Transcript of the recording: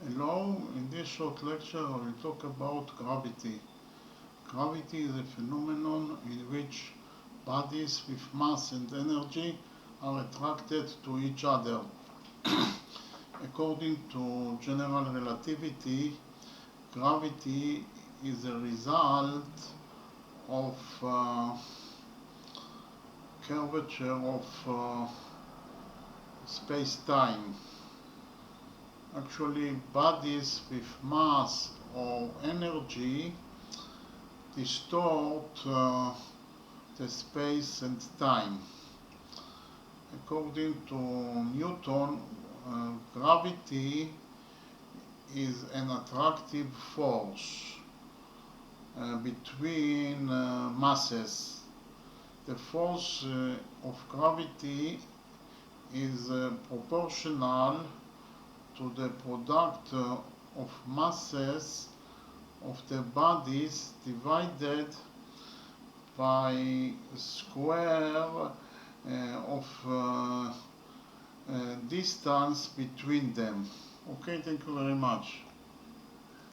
Hello, in this short lecture I will talk about gravity. Gravity is a phenomenon in which bodies with mass and energy are attracted to each other. According to general relativity, gravity is a result of curvature of space-time. Actually, bodies with mass or energy distort the space and time. According to Newton, gravity is an attractive force between masses. The force of gravity is proportional to the product of masses of the bodies divided by square of distance between them. Okay, thank you very much.